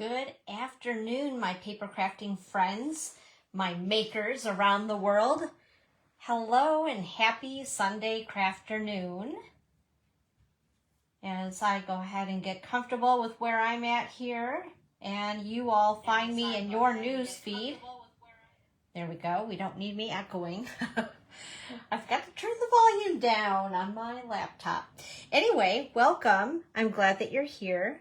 Good afternoon, my paper crafting friends, my makers around the world. Hello and happy Sunday crafternoon. As I go ahead and get comfortable with where I'm at here, and you all find me in your news feed. There we go. We don't need me echoing. I've got to turn the volume down on my laptop. Anyway, welcome. I'm glad that you're here.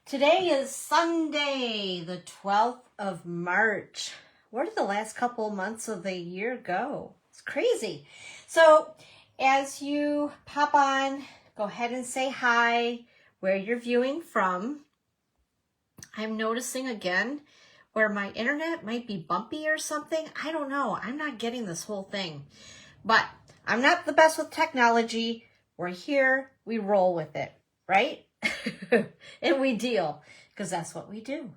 Today is Sunday, the 12th of March. Where did the last couple months of the year go? It's crazy. So as you pop on, go ahead and say hi, where you're viewing from. I'm noticing again where my internet might be bumpy or something. I don't know. I'm not getting this whole thing. But I'm not the best with technology. We're here. We roll with it, right? And we deal, because that's what we do.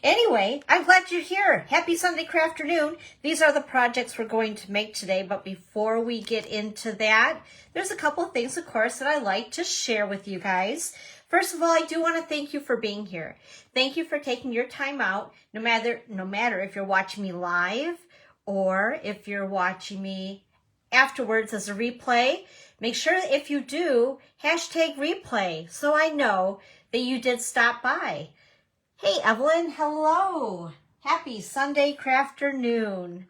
Anyway, I'm glad you're here. Happy Sunday crafternoon. These are the projects we're going to make today, but before we get into that, there's a couple of things, of course, that I like to share with you guys. First of all, I do want to thank you for being here. Thank you for taking your time out, no matter if you're watching me live or if you're watching me afterwards as a replay. Make sure if you do, hashtag replay, so I know that you did stop by. Hey, Evelyn, hello. Happy Sunday crafternoon.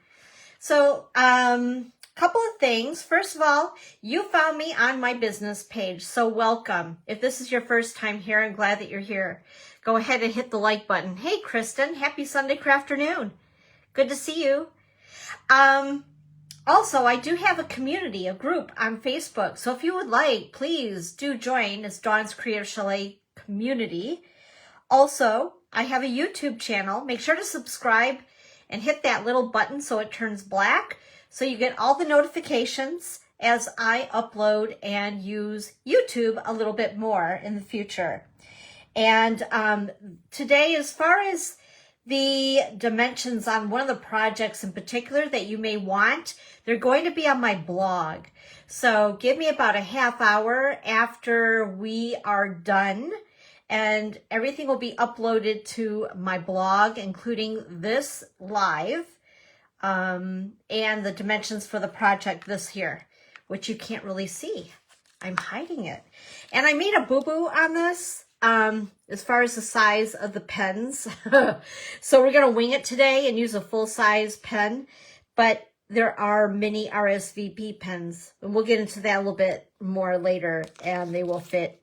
So, couple of things. First of all, you found me on my business page, so welcome. If this is your first time here, I'm glad that you're here. Go ahead and hit the like button. Hey, Kristen, happy Sunday crafternoon. Good to see you. Also, I do have a community, a group on Facebook. So if you would like, please do join. It's Dawn's Creative Chalet Community. Also, I have a YouTube channel. Make sure to subscribe and hit that little button so it turns black, so you get all the notifications as I upload and use YouTube a little bit more in the future. And today, as far as the dimensions on one of the projects in particular that you may want, they're going to be on my blog. So give me about a half hour after we are done, and everything will be uploaded to my blog, including this live, and the dimensions for the project this here, which you can't really see. I'm hiding it. And I made a boo-boo on this. As far as the size of the pens. So we're going to wing it today and use a full-size pen, but there are mini RSVP pens, and we'll get into that a little bit more later, and they will fit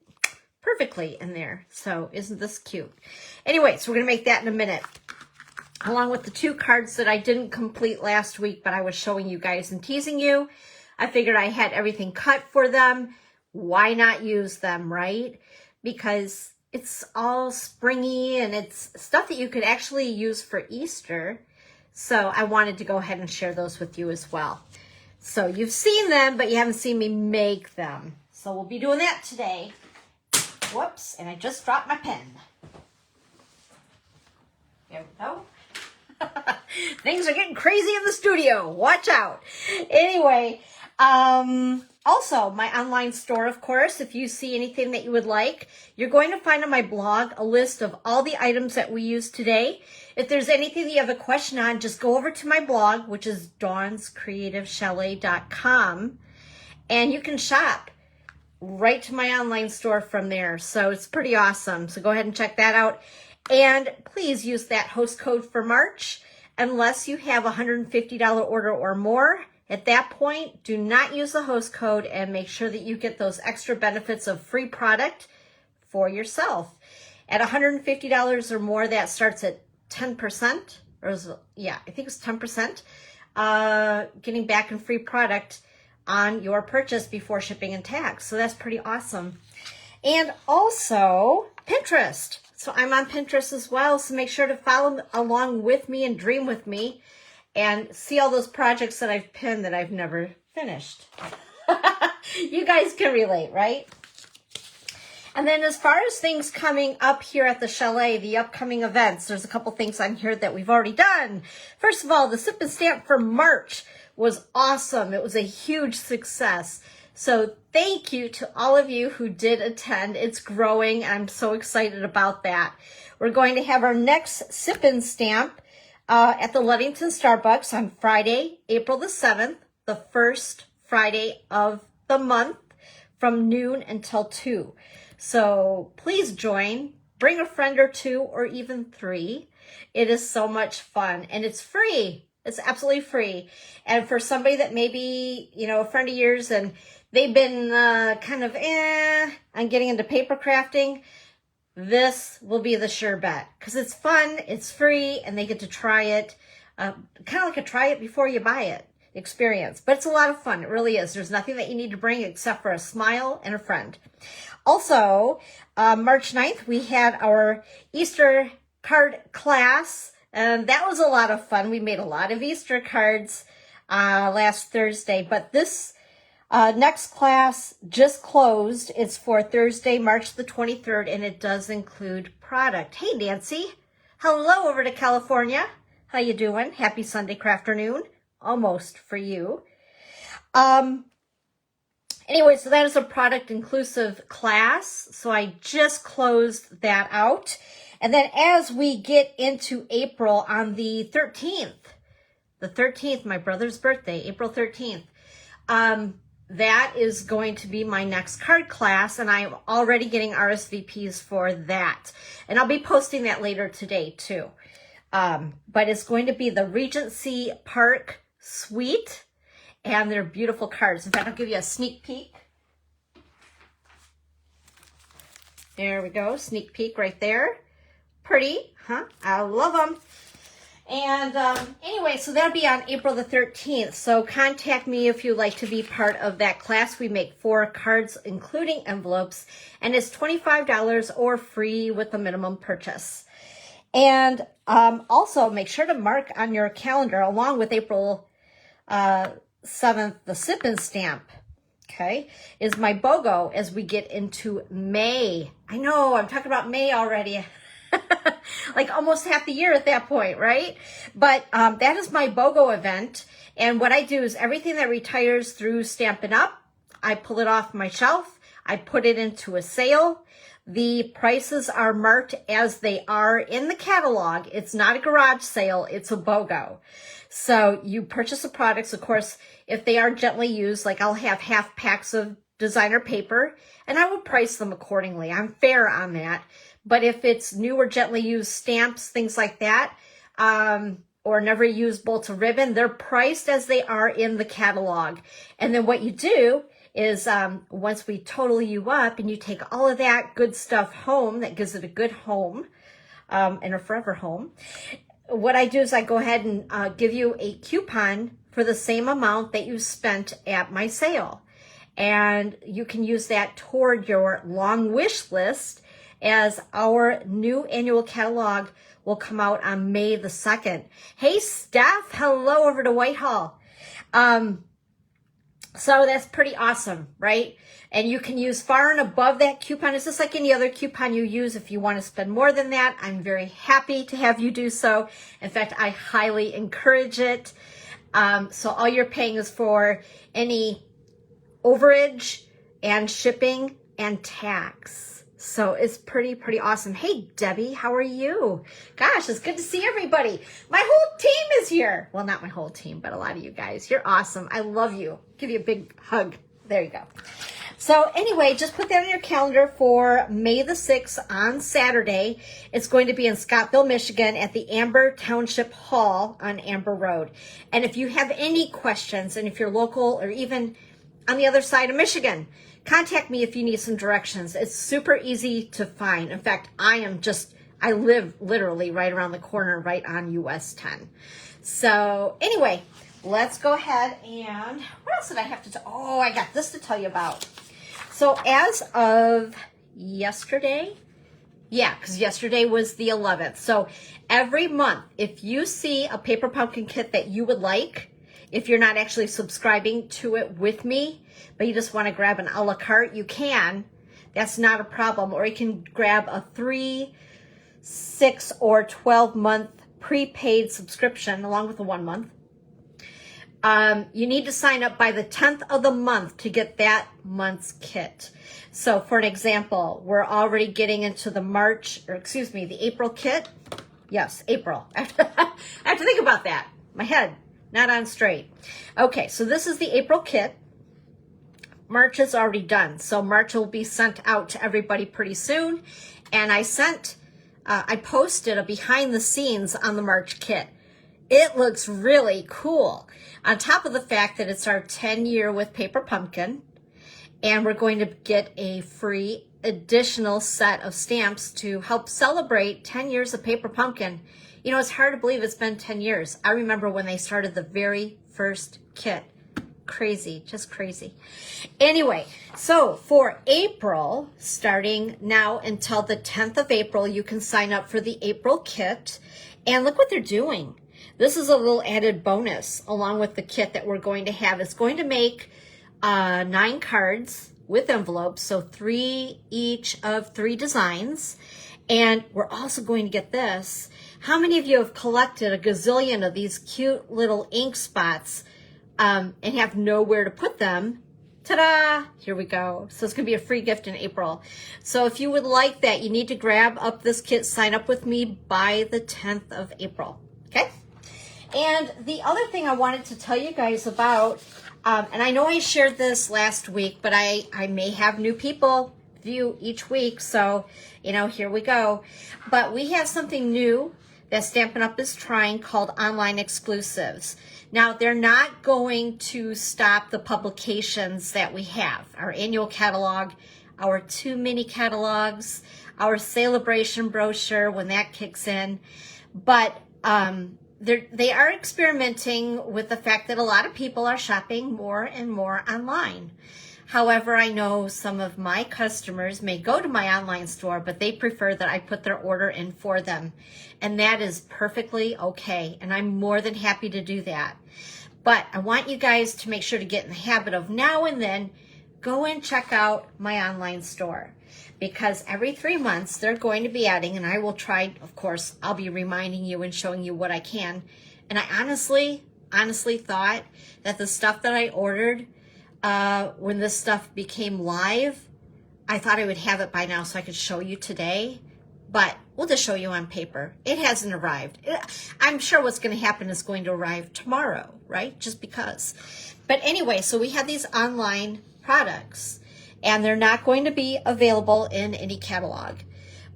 perfectly in there. So isn't this cute? Anyway, so we're going to make that in a minute, along with the two cards that I didn't complete last week, but I was showing you guys and teasing you. I figured I had everything cut for them. Why not use them, right? Because it's all springy and it's stuff that you could actually use for Easter. So I wanted to go ahead and share those with you as well. So you've seen them, but you haven't seen me make them. So we'll be doing that today. Whoops, and I just dropped my pen. There we go. Things are getting crazy in the studio. Watch out. Anyway, also, my online store, of course, if you see anything that you would like, you're going to find on my blog a list of all the items that we use today. If there's anything that you have a question on, just go over to my blog, which is dawnscreativechalet.com, and you can shop right to my online store from there. So it's pretty awesome. So go ahead and check that out. And please use that host code for March, unless you have a $150 order or more. At that point, do not use the host code and make sure that you get those extra benefits of free product for yourself. At $150 or more, that starts at 10%, I think it's 10%, getting back in free product on your purchase before shipping and tax. So that's pretty awesome. And also Pinterest. So I'm on Pinterest as well, so make sure to follow along with me and dream with me and see all those projects that I've pinned that I've never finished. You guys can relate, right? And then as far as things coming up here at the chalet, the upcoming events, there's a couple things on here that we've already done. First of all, the Sip and Stamp for March was awesome. It was a huge success. So thank you to all of you who did attend. It's growing. I'm so excited about that. We're going to have our next Stampin' Stamp at the Ludington Starbucks on Friday, April the 7th, the first Friday of the month from noon until 2. So please join. Bring a friend or 2 or even 3. It is so much fun and it's free. It's absolutely free. And for somebody that maybe, you know, a friend of yours and they've been kind of on getting into paper crafting, this will be the sure bet because it's fun, it's free, and they get to try it. Kind of like a try it before you buy it experience. But it's a lot of fun. It really is. There's nothing that you need to bring except for a smile and a friend. Also, March 9th, we had our Easter card class, and that was a lot of fun. We made a lot of Easter cards last Thursday, but this next class just closed. It's for Thursday, March the 23rd, and it does include product. Hey, Nancy. Hello over to California. How you doing? Happy Sunday crafternoon. Almost for you. Anyway, so that is a product inclusive class. So I just closed that out. And then as we get into April on the 13th, my brother's birthday, April 13th, that is going to be my next card class, and I'm already getting RSVPs for that. And I'll be posting that later today too. But it's going to be the Regency Park Suite, and they're beautiful cards. In fact, I'll give you a sneak peek. There we go, sneak peek right there. Pretty, huh? I love them. And anyway, so that'll be on April the 13th. So contact me if you'd like to be part of that class. We make 4 cards, including envelopes, and it's $25 or free with a minimum purchase. And also make sure to mark on your calendar, along with April 7th, the Stampin' Stamp, okay, is my BOGO as we get into May. I know, I'm talking about May already. Like almost half the year at that point, right? But that is my BOGO event. And what I do is everything that retires through Stampin' Up, I pull it off my shelf. I put it into a sale. The prices are marked as they are in the catalog. It's not a garage sale. It's a BOGO. So you purchase the products. Of course, if they are gently used, like I'll have half packs of designer paper, and I will price them accordingly. I'm fair on that. But if it's new or gently used stamps, things like that, or never used bolts of ribbon, they're priced as they are in the catalog. And then what you do is once we total you up and you take all of that good stuff home, that gives it a good home and a forever home, what I do is I go ahead and give you a coupon for the same amount that you spent at my sale. And you can use that toward your long wish list, as our new annual catalog will come out on May the 2nd. Hey, Steph, hello over to Whitehall. So that's pretty awesome, right? And you can use far and above that coupon. It's just like any other coupon you use. If you want to spend more than that, I'm very happy to have you do so. In fact, I highly encourage it. So all you're paying is for any overage and shipping and tax. So it's pretty awesome. Hey, Debbie, how are you? Gosh, it's good to see everybody. My whole team is here. Well, not my whole team, but a lot of you guys. You're awesome. I love you. Give you a big hug. There you go. So anyway, just put that on your calendar for May the 6th on Saturday. It's going to be in Scottsville, Michigan at the Amber Township Hall on Amber Road. And if you have any questions, and if you're local or even on the other side of Michigan, contact me if you need some directions. It's super easy to find. In fact, I live literally right around the corner, right on US 10. So anyway, let's go ahead and, what else did I have to tell? Oh, I got this to tell you about. So as of yesterday, because yesterday was the 11th. So every month, if you see a paper pumpkin kit that you would like, if you're not actually subscribing to it with me, but you just want to grab an a la carte, you can. That's not a problem. Or you can grab a 3, 6, or 12-month prepaid subscription along with a 1 month. You need to sign up by the 10th of the month to get that month's kit. So for an example, we're already getting into the the April kit. Yes, April. I have to think about that. My head, not on straight. Okay, so this is the April kit. March is already done. So March will be sent out to everybody pretty soon. And I posted a behind the scenes on the March kit. It looks really cool. On top of the fact that it's our 10-year with Paper Pumpkin, and we're going to get a free additional set of stamps to help celebrate 10 years of Paper Pumpkin. You know, it's hard to believe it's been 10 years. I remember when they started the very first kit. Crazy, just crazy. Anyway, so for April, starting now until the 10th of April, you can sign up for the April kit. And look what they're doing. This is a little added bonus along with the kit that we're going to have. It's going to make 9 cards with envelopes, so 3 each of 3 designs. And we're also going to get this. How many of you have collected a gazillion of these cute little ink spots and have nowhere to put them? Ta-da! Here we go. So it's going to be a free gift in April. So if you would like that, you need to grab up this kit, sign up with me by the 10th of April. Okay? And the other thing I wanted to tell you guys about, and I know I shared this last week, but I may have new people view each week. So, you know, here we go. But we have something new that Stampin' Up! Is trying called online exclusives. Now, they're not going to stop the publications that we have, our annual catalog, our 2 mini catalogs, our celebration brochure when that kicks in. But they are experimenting with the fact that a lot of people are shopping more and more online. However, I know some of my customers may go to my online store, but they prefer that I put their order in for them. And that is perfectly okay. And I'm more than happy to do that. But I want you guys to make sure to get in the habit of now and then go and check out my online store. Because every 3 months they're going to be adding, and I will try, of course, I'll be reminding you and showing you what I can. And I honestly thought that the stuff that I ordered when this stuff became live, I thought I would have it by now so I could show you today, but we'll just show you on paper. It hasn't arrived. I'm sure what's going to happen is going to arrive tomorrow, right? Just because. But anyway, so we have these online products, and they're not going to be available in any catalog.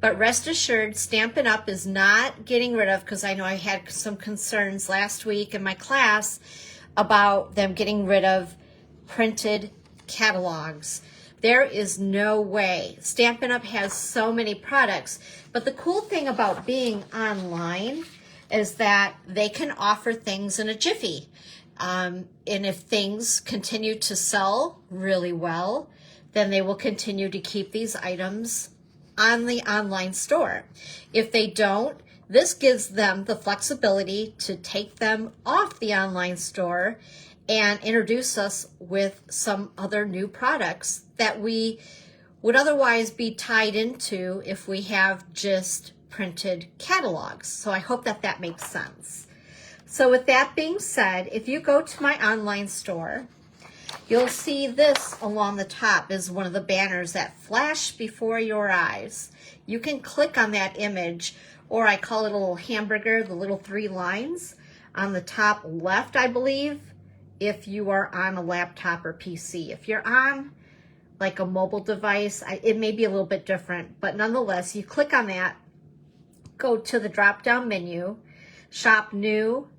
But rest assured, Stampin' Up! Is not getting rid of, because I know I had some concerns last week in my class about them getting rid of printed catalogs. There is no way. Stampin' Up! Has so many products, but the cool thing about being online is that they can offer things in a jiffy. And if things continue to sell really well, then they will continue to keep these items on the online store. If they don't, this gives them the flexibility to take them off the online store and introduce us with some other new products that we would otherwise be tied into if we have just printed catalogs. So I hope that that makes sense. So with that being said, if you go to my online store, you'll see this along the top is one of the banners that flash before your eyes. You can click on that image, or I call it a little hamburger, the little 3 lines on the top left, I believe, if you are on a laptop or PC. If you're on like a mobile device, it may be a little bit different, but nonetheless, you click on that, go to the drop-down menu, shop new,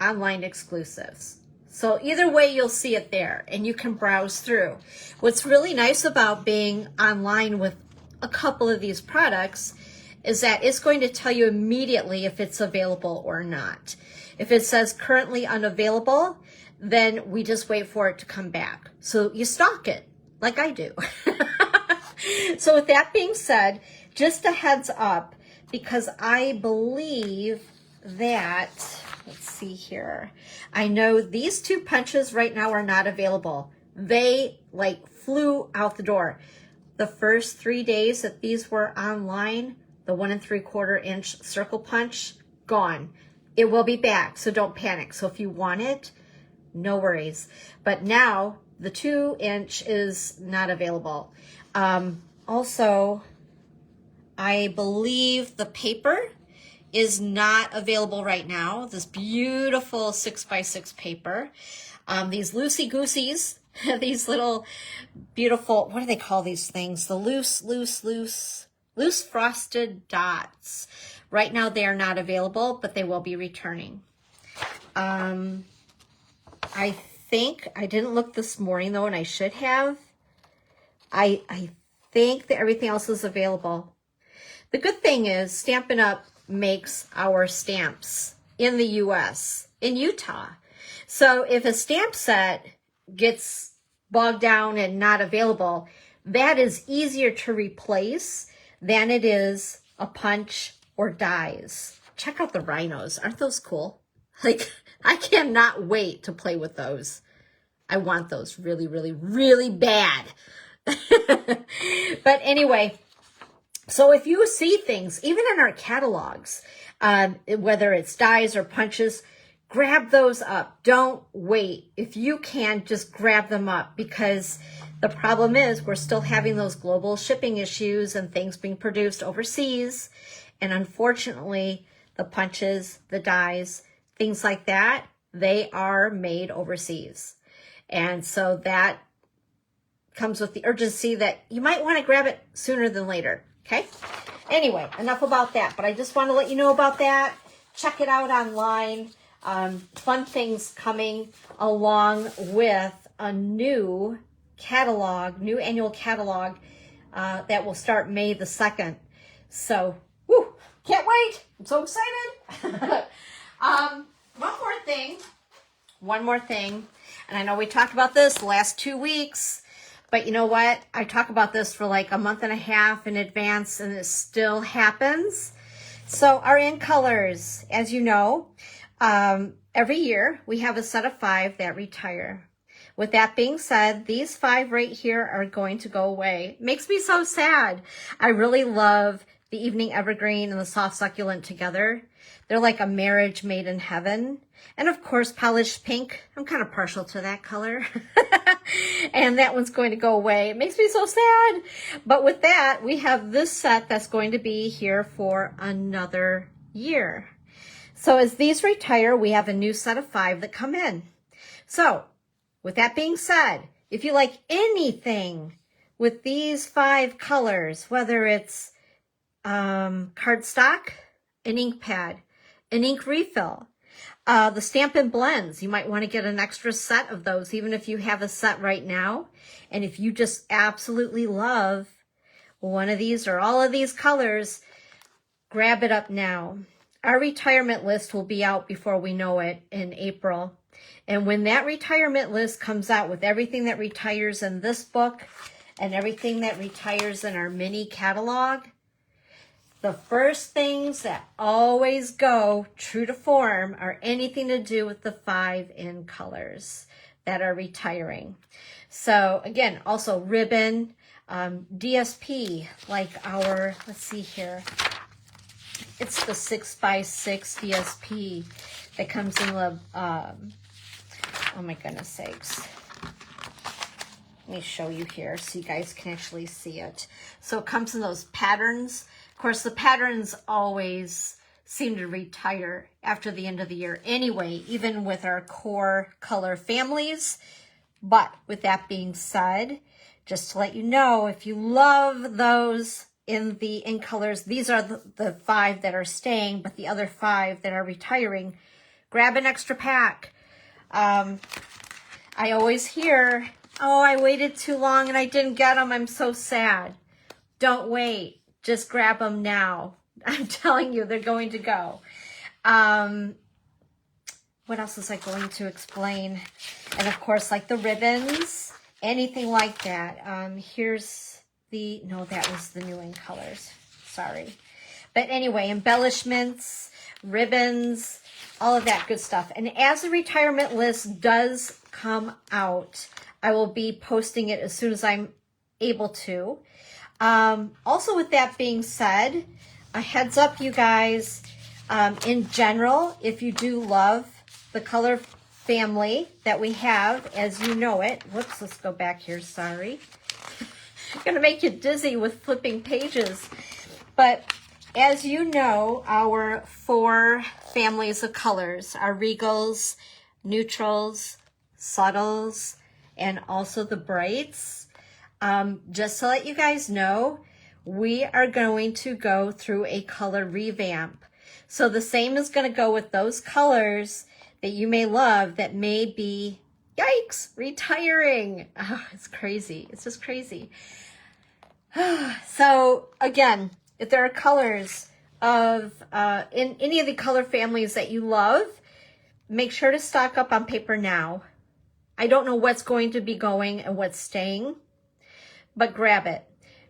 online exclusives. So either way, you'll see it there, and you can browse through. What's really nice about being online with a couple of these products is that it's going to tell you immediately if it's available or not. If it says currently unavailable, then we just wait for it to come back. So you stock it, like I do. So with that being said, just a heads up, because I believe that, let's see here, I know these 2 punches right now are not available. They like flew out the door. The first 3 days that these were online, the 1 3/4 inch circle punch, gone. It will be back, so don't panic. So if you want it, no worries. But now the 2-inch is not available. Also, I believe the paper is not available right now. This beautiful 6x6 paper. These loosey-gooseys, these little beautiful, what do they call these things? The loose frosted dots. Right now they are not available, but they will be returning. I think, I didn't look this morning though, and I should have. I think that everything else is available. The good thing is Stampin' Up! Makes our stamps in the US, in Utah. So if a stamp set gets bogged down and not available, that is easier to replace than it is a punch or dies. Check out the rhinos. Aren't those cool? Like, I cannot wait to play with those. I want those really, really, really bad. But anyway, so if you see things, even in our catalogs, whether it's dies or punches, grab those up. Don't wait. If you can, just grab them up, because the problem is we're still having those global shipping issues and things being produced overseas. And unfortunately, the punches, the dies, things like that, they are made overseas. And so that comes with the urgency that you might want to grab it sooner than later. Okay. Anyway, enough about that, but I just want to let you know about that. Check it out online. Fun things coming along with a new catalog, new annual catalog that will start May the 2nd. So, woo, can't wait. I'm so excited. One more thing. And I know we talked about this the last 2 weeks. But you know what? I talk about this for like a month and a half in advance, and it still happens. So our in colors, as you know, every year we have a set of 5 that retire. With that being said, these 5 right here are going to go away. It makes me so sad. I really love the Evening Evergreen and the Soft Succulent together. They're like a marriage made in heaven. And of course, Polished Pink. I'm kind of partial to that color. And that one's going to go away. It makes me so sad. But with that, we have this set that's going to be here for another year. So as these retire, we have a new set of 5 that come in. So with that being said, if you like anything with these 5 colors, whether it's cardstock, an ink pad, an ink refill, the Stampin' Blends, you might want to get an extra set of those, even if you have a set right now. And if you just absolutely love one of these or all of these colors, grab it up now. Our retirement list will be out before we know it in April. And when that retirement list comes out with everything that retires in this book and everything that retires in our mini catalog, the first things that always go true to form are anything to do with the 5 in colors that are retiring. So again, also ribbon, DSP, like our, let's see here. It's the 6x6 DSP that comes in the, oh my goodness sakes. Let me show you here so you guys can actually see it. So it comes in those patterns. Of course, the patterns always seem to retire after the end of the year anyway, even with our core color families. But with that being said, just to let you know, if you love those in colors, these are the 5 that are staying, but the other 5 that are retiring, grab an extra pack. I always hear, oh, I waited too long and I didn't get them. I'm so sad. Don't wait. Just grab them now. I'm telling you, they're going to go. What else was I going to explain? And of course, like the ribbons, anything like that. Here's the, no, that was the new in colors. Sorry. But anyway, embellishments, ribbons, all of that good stuff. And as the retirement list does come out, I will be posting it as soon as I'm able to. Also, with that being said, a heads up, you guys, in general, if you do love the color family that we have, as you know it. Whoops, let's go back here, sorry. I'm gonna make you dizzy with flipping pages. But as you know, our 4 families of colors are regals, neutrals, subtles, and also the brights. Just to let you guys know, we are going to go through a color revamp. So the same is going to go with those colors that you may love that may be, yikes, retiring. Oh, it's crazy. It's just crazy. So again, if there are colors of in any of the color families that you love, make sure to stock up on paper now. I don't know what's going to be going and what's staying, but grab it.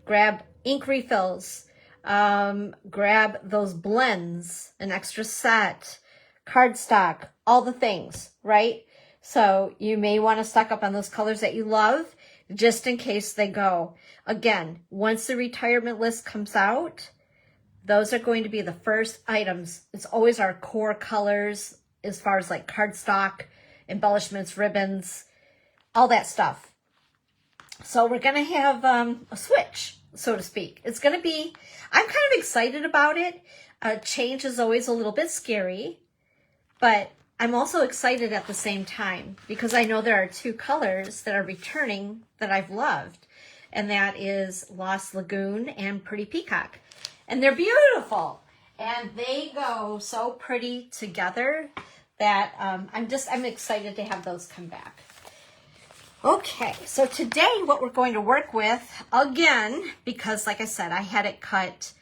Grab ink refills, grab those blends, an extra set, cardstock, all the things, right? So you may want to stock up on those colors that you love just in case they go. Again, once the retirement list comes out, those are going to be the first items. It's always our core colors as far as like cardstock, embellishments, ribbons, all that stuff. So we're going to have a switch, so to speak. It's going to be, I'm kind of excited about it. Change is always a little bit scary, but I'm also excited at the same time because I know there are 2 colors that are returning that I've loved, and that is Lost Lagoon and Pretty Peacock. And they're beautiful, and they go so pretty together that I'm excited to have those come back. Okay, so today what we're going to work with, again, because like I said, I had it cut,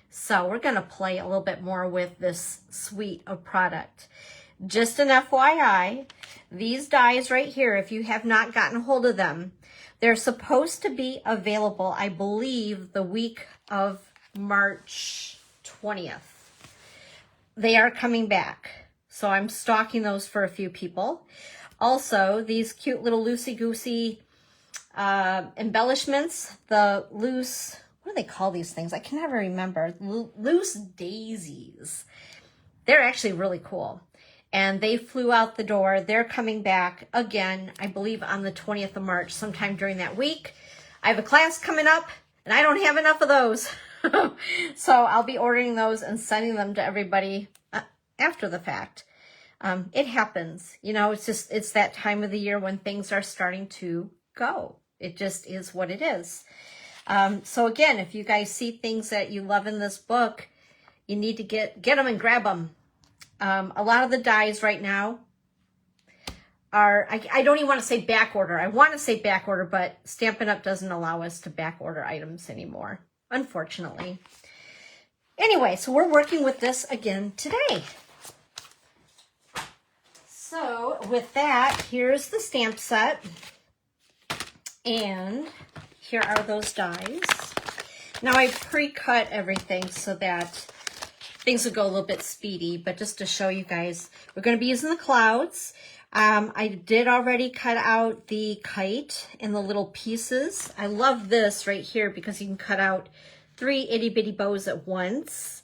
so we're going to play a little bit more with this suite of product. Just an FYI, these dies right here, if you have not gotten a hold of them, they're supposed to be available, I believe, the week of March 20th. They are coming back, so I'm stocking those for a few people. Also, these cute little loosey-goosey embellishments, the loose, what do they call these things? I can never remember. Loose daisies. They're actually really cool. And they flew out the door. They're coming back again, I believe on the 20th of March, sometime during that week. I have a class coming up, and I don't have enough of those. So I'll be ordering those and sending them to everybody after the fact. It happens, you know, it's that time of the year when things are starting to go. It just is what it is. So again, if you guys see things that you love in this book, you need to get them and grab them. A lot of the dies right now are, I don't even want to say back order. I want to say back order, but Stampin' Up! Doesn't allow us to back order items anymore, unfortunately. Anyway, so we're working with this again today. So with that, here's the stamp set, and here are those dies. Now I pre-cut everything so that things will go a little bit speedy, but just to show you guys, we're going to be using the clouds. I did already cut out the kite in the little pieces. I love this right here because you can cut out 3 itty bitty bows at once.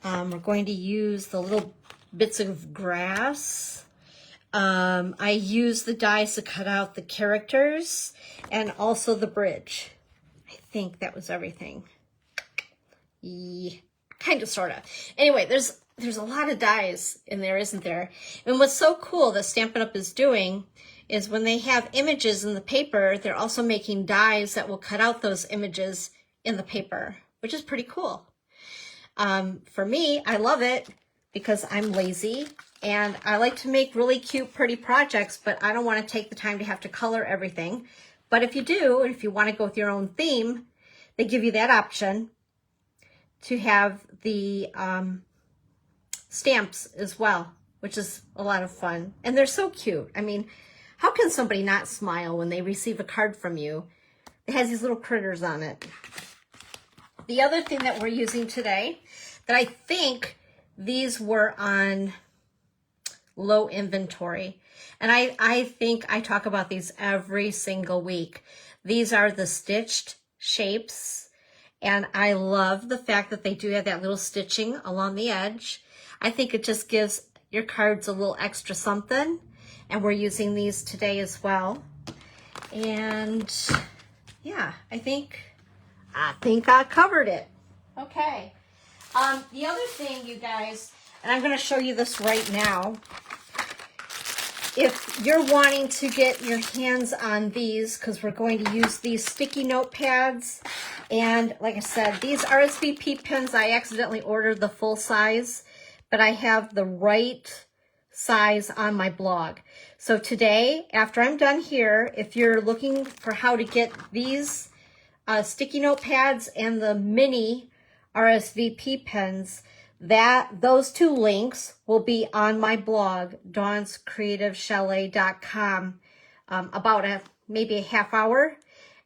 We're going to use the little bits of grass. I used the dies to cut out the characters and also the bridge. I think that was everything. Yeah, kind of, sort of. Anyway, there's a lot of dies in there, isn't there? And what's so cool that Stampin' Up! Is doing is when they have images in the paper, they're also making dies that will cut out those images in the paper, which is pretty cool. For me, I love it because I'm lazy and I like to make really cute, pretty projects, but I don't want to take the time to have to color everything. But if you do, and if you want to go with your own theme, they give you that option to have the stamps as well, which is a lot of fun. And they're so cute. I mean, how can somebody not smile when they receive a card from you? It has these little critters on it. The other thing that we're using today, that I think these were on low inventory, and I think I talk about these every single week. These are the stitched shapes, and I love the fact that they do have that little stitching along the edge. I think it just gives your cards a little extra something, And we're using these today as well. And yeah, I think I covered it. Okay. The other thing, you guys, and I'm going to show you this right now. If you're wanting to get your hands on these, because we're going to use these sticky note pads, and like I said, these RSVP pins, I accidentally ordered the full size, but I have the right size on my blog. So today, after I'm done here, if you're looking for how to get these sticky note pads and the mini RSVP pins, those two links will be on my blog, dawnscreativechalet.com, about maybe a half hour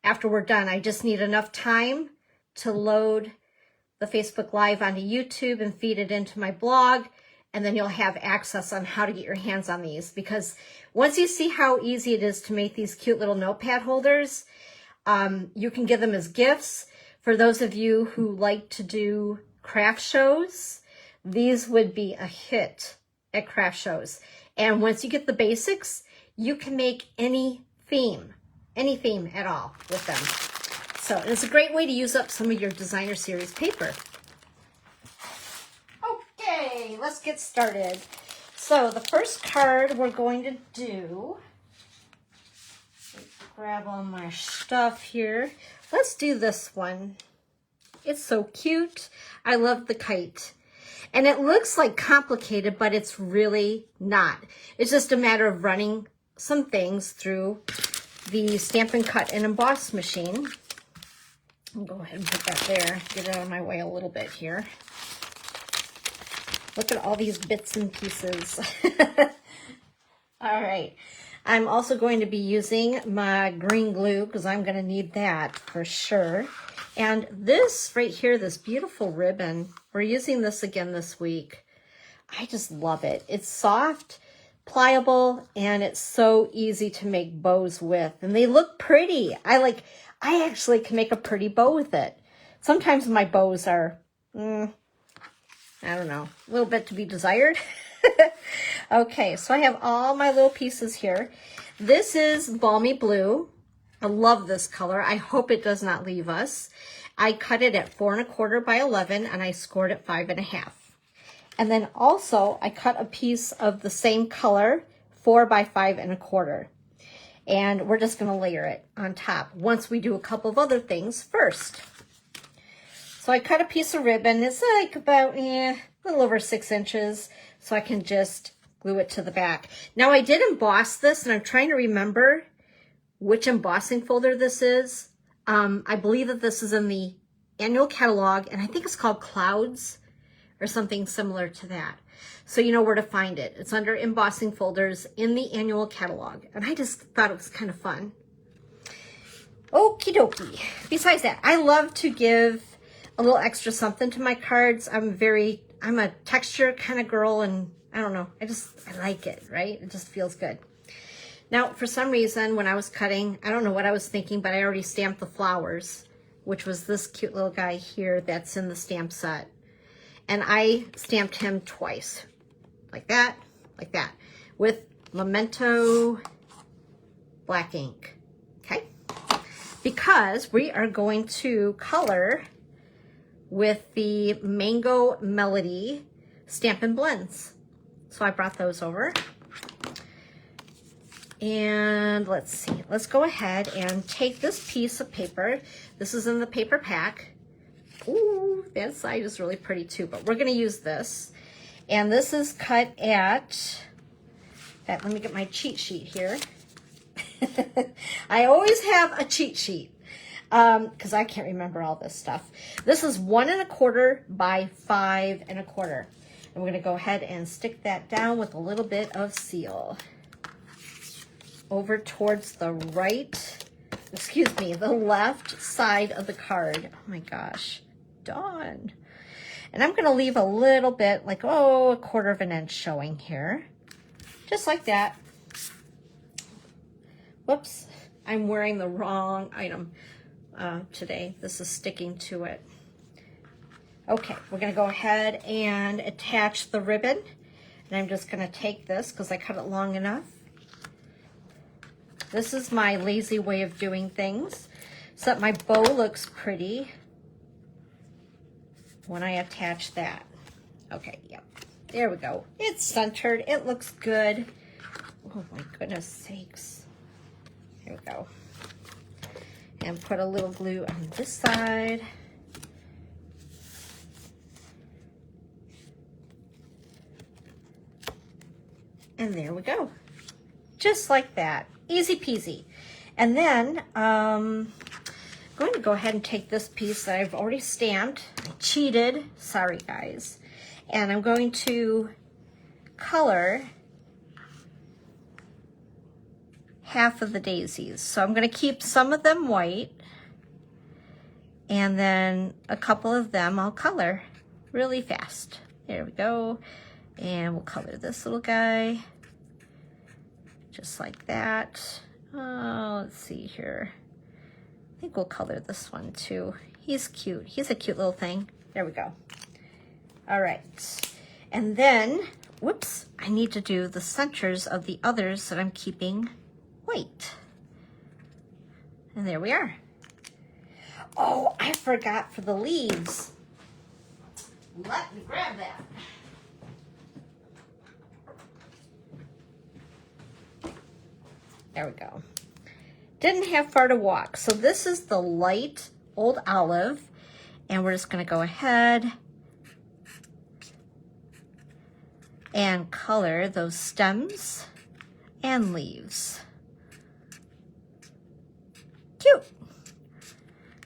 after we're done. I just need enough time to load the Facebook Live onto YouTube and feed it into my blog, and then you'll have access on how to get your hands on these. Because once you see how easy it is to make these cute little notepad holders, you can give them as gifts. For those of you who like to do craft shows, these would be a hit at craft shows. And once you get the basics, you can make any theme at all with them. So it's a great way to use up some of your designer series paper. Okay, let's get started. So the first card we're going to do, grab all my stuff here. Let's do this one. It's so cute. I love the kite. And it looks like complicated, but it's really not. It's just a matter of running some things through the Stampin' Cut and Emboss machine. I'll go ahead and put that there. Get it out of my way a little bit here. Look at all these bits and pieces. All right. I'm also going to be using my green glue because I'm going to need that for sure. And this right here, this beautiful ribbon, we're using this again this week. I just love it. It's soft, pliable, and it's so easy to make bows with. And they look pretty. I actually can make a pretty bow with it. Sometimes my bows are, I don't know, a little bit to be desired. Okay, so I have all my little pieces here. This is Balmy Blue. I love this color. I hope it does not leave us. I cut it at 4 1/4 by 11, and I scored it 5 1/2. And then also I cut a piece of the same color, 4 by 5 1/4. And we're just gonna layer it on top once we do a couple of other things first. So I cut a piece of ribbon. It's like about a little over 6 inches, so I can just glue it to the back. Now I did emboss this, and I'm trying to remember which embossing folder this is. I believe that this is in the annual catalog, and I think it's called Clouds or something similar to that. So you know where to find it. It's under embossing folders in the annual catalog, and I just thought it was kind of fun. Okie dokie. Besides that, I love to give a little extra something to my cards. I'm a texture kind of girl, and I don't know, I like it, right? It just feels good. Now, for some reason, when I was cutting, I don't know what I was thinking, but I already stamped the flowers, which was this cute little guy here that's in the stamp set. And I stamped him twice, like that, with Memento black ink, okay? Because we are going to color with the Mango Melody Stampin' Blends. So I brought those over. And let's see, let's go ahead and take this piece of paper. This is in the paper pack. Ooh, that side is really pretty too, but we're gonna use this. And this is cut at, let me get my cheat sheet here. I always have a cheat sheet because I can't remember all this stuff. This is 1 1/4 by 5 1/4. And we're gonna go ahead and stick that down with a little bit of seal. Over towards the the left side of the card. Oh my gosh, Dawn. And I'm gonna leave a little bit, like, a 1/4 of an inch showing here. Just like that. Whoops, I'm wearing the wrong item today. This is sticking to it. Okay, we're gonna go ahead and attach the ribbon. And I'm just gonna take this, because I cut it long enough, This is my lazy way of doing things so that my bow looks pretty when I attach that. Okay, yep. There we go. It's centered. It looks good. Oh my goodness sakes. Here we go. And put a little glue on this side. And there we go. Just like that. Easy peasy. And then I'm going to go ahead and take this piece that I've already stamped. I cheated. Sorry, guys. And I'm going to color half of the daisies. So I'm going to keep some of them white, and then a couple of them I'll color really fast. There we go. And we'll color this little guy just like that. Oh, let's see here. I think we'll color this one too. He's cute. He's a cute little thing. There we go. All right. And then, whoops, I need to do the centers of the others that I'm keeping white. And there we are. Oh, I forgot for the leaves. Let me grab that. There we go. Didn't have far to walk. So this is the light old olive, and we're just gonna go ahead and color those stems and leaves. Cute.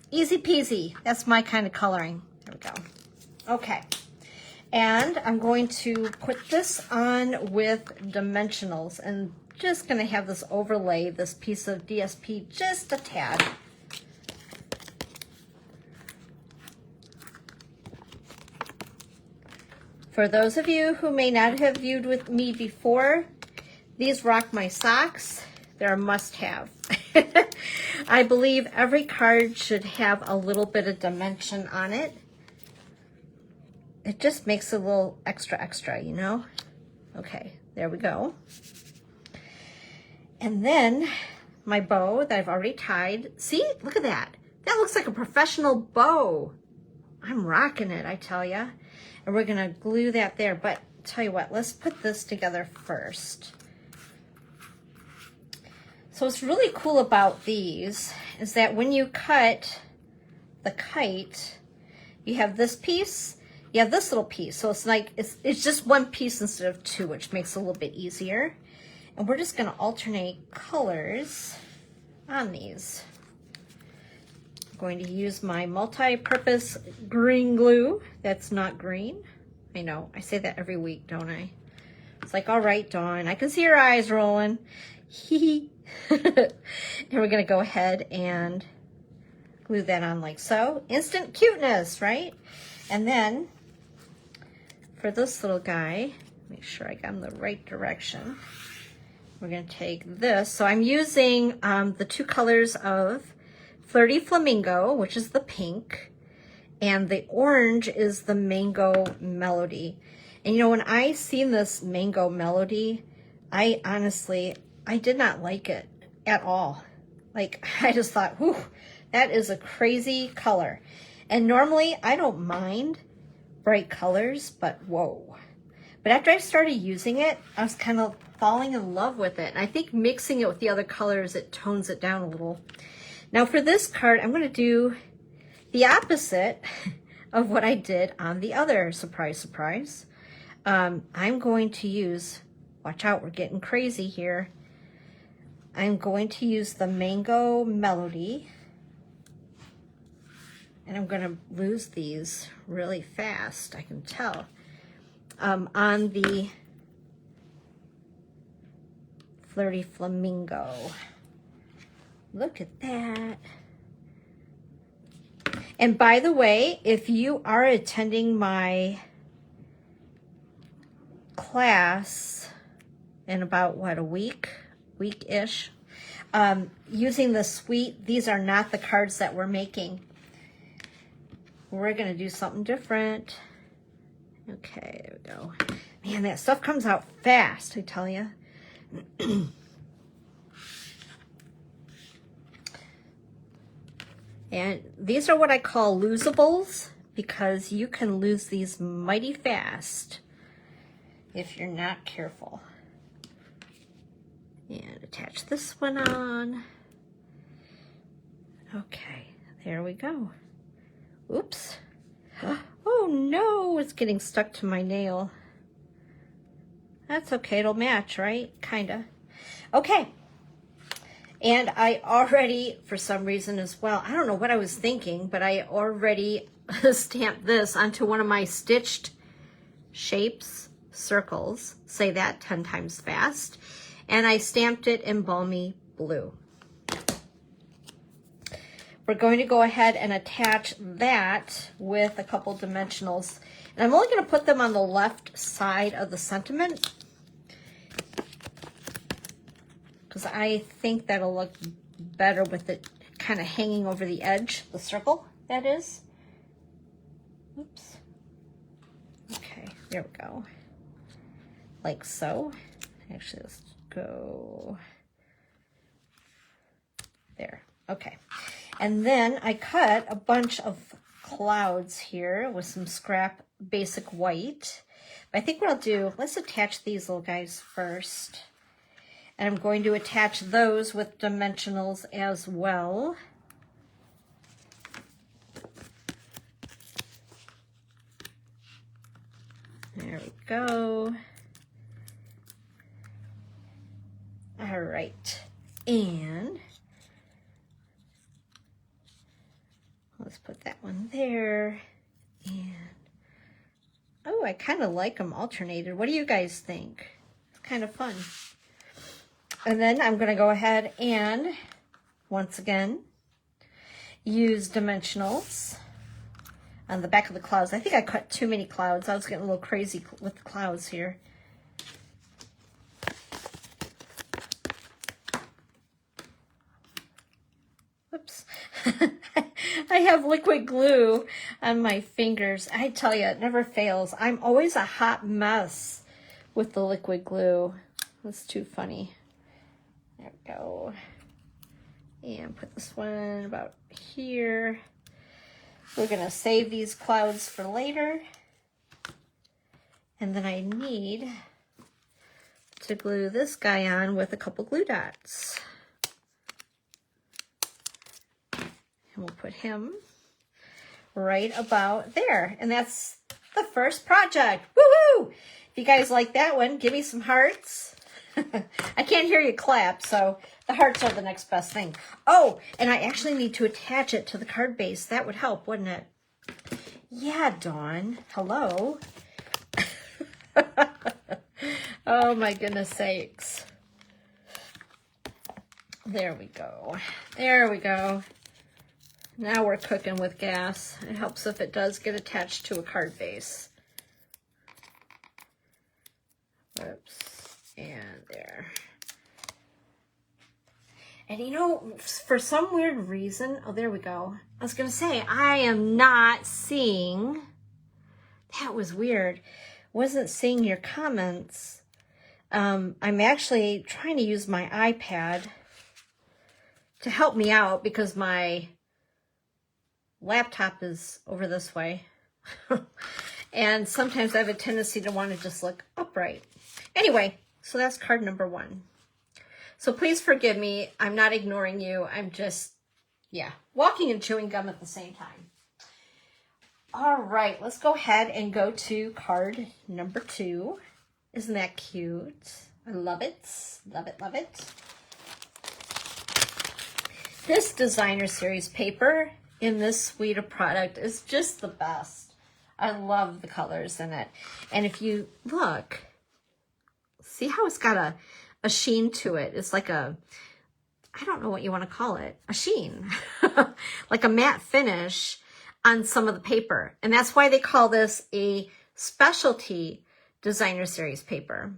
Easy peasy. That's my kind of coloring. There we go. Okay. And I'm going to put this on with dimensionals, and just going to have this overlay this piece of DSP just a tad. For those of you who may not have viewed with me before, these rock my socks. They're a must-have. I believe every card should have a little bit of dimension on it. It just makes it a little extra, you know? Okay, there we go. And then my bow that I've already tied. See, look at that. That looks like a professional bow. I'm rocking it, I tell ya. And we're gonna glue that there, but tell you what, let's put this together first. So what's really cool about these is that when you cut the kite, you have this piece, you have this little piece. So it's like, it's just one piece instead of two, which makes it a little bit easier. And we're just gonna alternate colors on these. I'm going to use my multi-purpose green glue. That's not green. I know, I say that every week, don't I? It's like, all right, Dawn, I can see your eyes rolling. Hee And we're gonna go ahead and glue that on like so. Instant cuteness, right? And then for this little guy, make sure I got him the right direction. We're gonna take this. So I'm using the two colors of Flirty Flamingo, which is the pink, and the orange is the Mango Melody. And you know, when I seen this Mango Melody, I did not like it at all. Like, I just thought, whew, that is a crazy color. And normally I don't mind bright colors, but whoa. But after I started using it, I was kind of falling in love with it. And I think mixing it with the other colors, it tones it down a little. Now for this card, I'm gonna do the opposite of what I did on the other. Surprise, surprise. I'm going to use, watch out, we're getting crazy here. I'm going to use the Mango Melody, and I'm going to lose these really fast, I can tell, on the Flirty Flamingo. Look at that. And by the way, if you are attending my class in about, what, a week-ish, using the suite, these are not the cards that we're making. We're gonna do something different. Okay, there we go. Man, that stuff comes out fast, I tell you. And these are what I call losables, because you can lose these mighty fast if you're not careful. And attach this one on. Okay, there we go. Oops. Oh no, it's getting stuck to my nail. That's okay, it'll match, right? Kinda. Okay. And I already, for some reason as well, I don't know what I was thinking, but I already stamped this onto one of my stitched shapes, circles. Say that 10 times fast. And I stamped it in balmy blue. We're going to go ahead and attach that with a couple dimensionals. And I'm only going to put them on the left side of the sentiment, because I think that'll look better with it kind of hanging over the edge, the circle, that is. Oops. Okay, there we go. Like so. Actually, let's go there. Okay. And then I cut a bunch of clouds here with some scrap basic white. But I think what I'll do, let's attach these little guys first. And I'm going to attach those with dimensionals as well. There we go. All right. And let's put that one there. And oh, I kind of like them alternated. What do you guys think? It's kind of fun. And then I'm going to go ahead and, once again, use dimensionals on the back of the clouds. I think I cut too many clouds. I was getting a little crazy with the clouds here. Whoops. I have liquid glue on my fingers. I tell you, it never fails. I'm always a hot mess with the liquid glue. That's too funny. There we go. And put this one about here. We're going to save these clouds for later. And then I need to glue this guy on with a couple glue dots. And we'll put him right about there. And that's the first project. Woohoo! If you guys like that one, give me some hearts. I can't hear you clap, so the hearts are the next best thing. Oh, and I actually need to attach it to the card base. That would help, wouldn't it? Yeah, Dawn. Hello. Oh, my goodness sakes. There we go. There we go. Now we're cooking with gas. It helps if it does get attached to a card base. Whoops. And there. And you know, for some weird reason, oh, there we go. I was going to say, I am not seeing, that was weird. Wasn't seeing your comments. I'm actually trying to use my iPad to help me out because my laptop is over this way. And sometimes I have a tendency to want to just look upright. Anyway, so that's card number 1. So please forgive me. I'm not ignoring you. I'm just, yeah, walking and chewing gum at the same time. All right, let's go ahead and go to card number 2. Isn't that cute? I love it. Love it, love it. This designer series paper in this suite of product is just the best. I love the colors in it. And if you look, see how it's got a sheen to it. It's like a, I don't know what you want to call it, a sheen, like a matte finish on some of the paper. And that's why they call this a specialty designer series paper.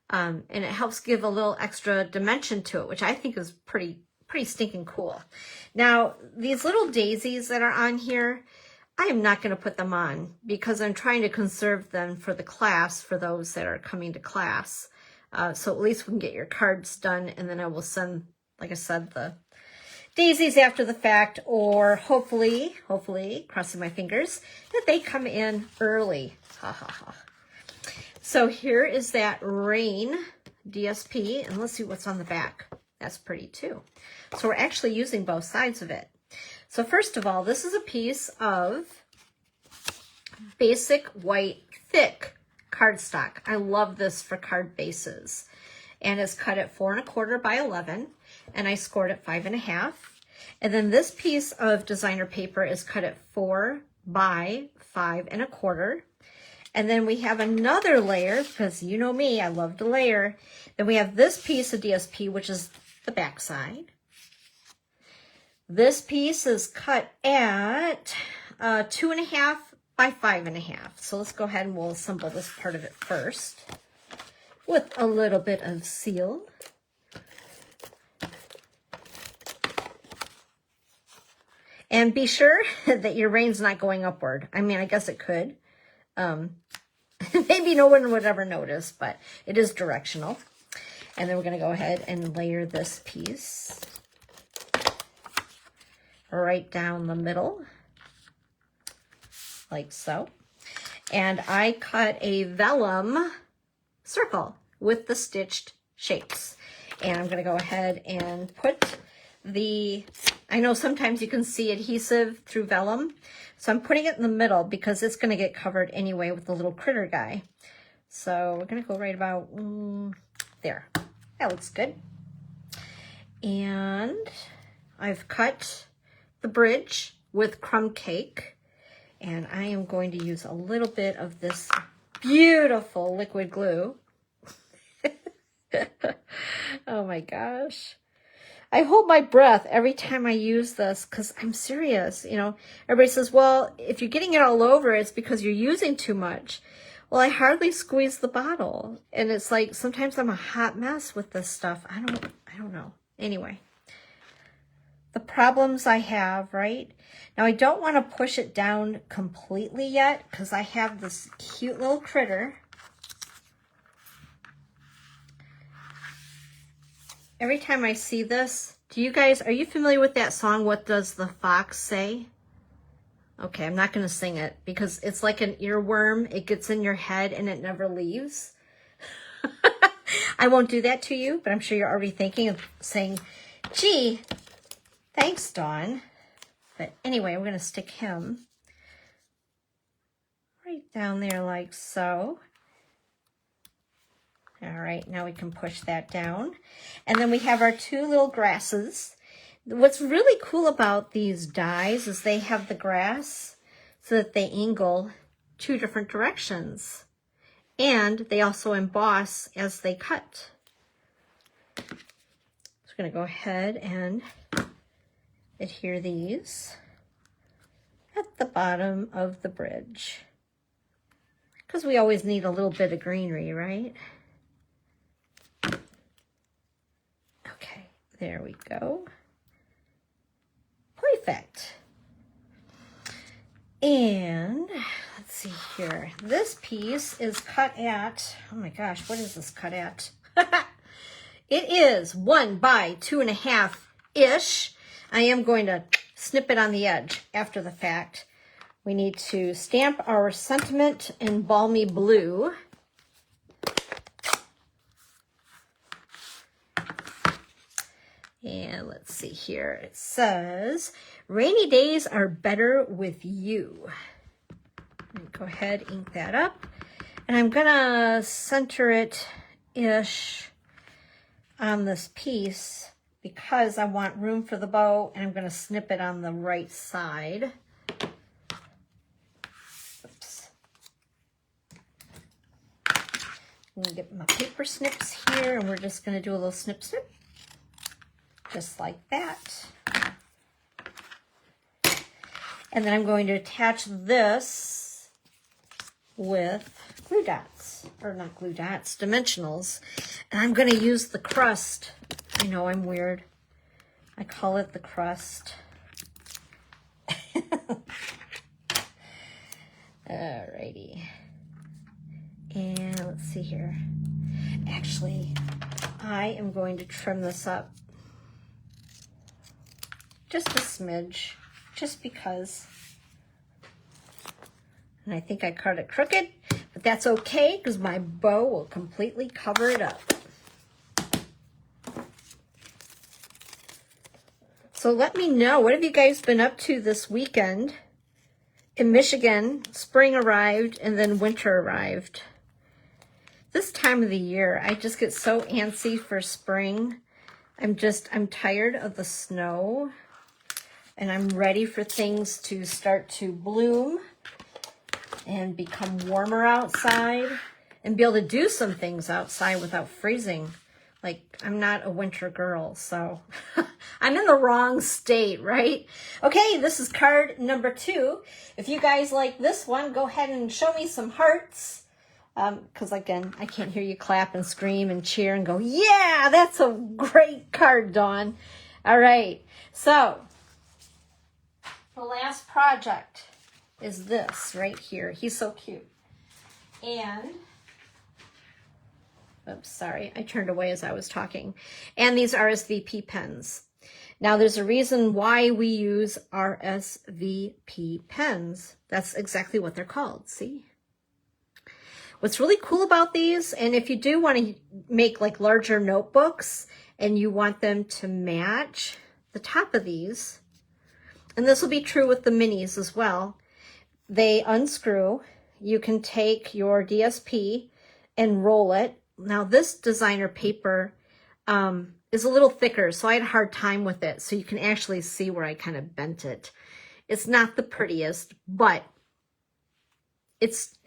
And it helps give a little extra dimension to it, which I think is pretty stinking cool. Now, these little daisies that are on here, I am not going to put them on because I'm trying to conserve them for the class, for those that are coming to class. So at least we can get your cards done, and then I will send, like I said, the daisies after the fact, or hopefully, crossing my fingers, that they come in early. Ha ha ha. So here is that rain DSP, and let's see what's on the back. That's pretty too. So we're actually using both sides of it. So first of all, this is a piece of basic white thick cardstock. I love this for card bases. And it's cut at 4 1/4 by 11, and I scored at 5 1/2. And then this piece of designer paper is cut at 4 by 5 1/4. And then we have another layer, because you know me, I love to layer. Then we have this piece of DSP, which is the back side. This piece is cut at 2 1/2 by 5 1/2. So let's go ahead and we'll assemble this part of it first with a little bit of seal. And be sure that your rain's not going upward. I mean, I guess it could. Maybe no one would ever notice, but it is directional. And then we're going to go ahead and layer this piece right down the middle, like so. And I cut a vellum circle with the stitched shapes. And I'm going to go ahead and put the, I know sometimes you can see adhesive through vellum, so I'm putting it in the middle because it's going to get covered anyway with the little critter guy. So we're going to go right about there. That looks good. And I've cut the bridge with crumb cake, and I am going to use a little bit of this beautiful liquid glue. Oh my gosh. I hold my breath every time I use this because I'm serious. You know, everybody says, well, if you're getting it all over, it's because you're using too much. Well, I hardly squeeze the bottle. And it's like, sometimes I'm a hot mess with this stuff. I don't know. Anyway, the problems I have, right? Now, I don't want to push it down completely yet because I have this cute little critter. Every time I see this, are you familiar with that song, What Does the Fox Say? Okay, I'm not going to sing it because it's like an earworm. It gets in your head and it never leaves. I won't do that to you, but I'm sure you're already thinking of saying, gee, thanks, Dawn. But anyway, we're going to stick him right down there like so. All right, now we can push that down. And then we have our two little grasses. What's really cool about these dies is they have the grass so that they angle 2 different directions. And they also emboss as they cut. So we're going to go ahead and adhere these at the bottom of the bridge. Because we always need a little bit of greenery, right? Okay, there we go. Perfect. And let's see here. This piece is cut at, oh my gosh, what is this cut at? It is 1 by 2 1/2-ish. I am going to snip it on the edge after the fact. We need to stamp our sentiment in balmy blue. And let's see here. It says, rainy days are better with you. Go ahead, ink that up. And I'm going to center it-ish on this piece because I want room for the bow, and I'm going to snip it on the right side. Oops. I'm going to get my paper snips here, and we're just going to do a little snip, snip. Just like that. And then I'm going to attach this with glue dots, or not glue dots, dimensionals. And I'm going to use the crust. I know I'm weird. I call it the crust. Alrighty. And let's see here. Actually, I am going to trim this up. just a smidge, just because. And I think I cut it crooked, but that's okay because my bow will completely cover it up. So let me know, what have you guys been up to this weekend? In Michigan, spring arrived and then winter arrived. This time of the year, I just get so antsy for spring. I'm tired of the snow and I'm ready for things to start to bloom and become warmer outside and be able to do some things outside without freezing. Like, I'm not a winter girl, so I'm in the wrong state, right? Okay, this is card number 2. If you guys like this one, go ahead and show me some hearts. Because, again, I can't hear you clap and scream and cheer and go, yeah, that's a great card, Dawn. All right, so the last project is this right here. He's so cute. And... oops, sorry, I turned away as I was talking. And these RSVP pens. Now, there's a reason why we use RSVP pens. That's exactly what they're called, see? What's really cool about these, and if you do want to make like larger notebooks and you want them to match the top of these, and this will be true with the minis as well, they unscrew. You can take your DSP and roll it. Now this designer paper is a little thicker, so I had a hard time with it. So you can actually see where I kind of bent it. It's not the prettiest, but it's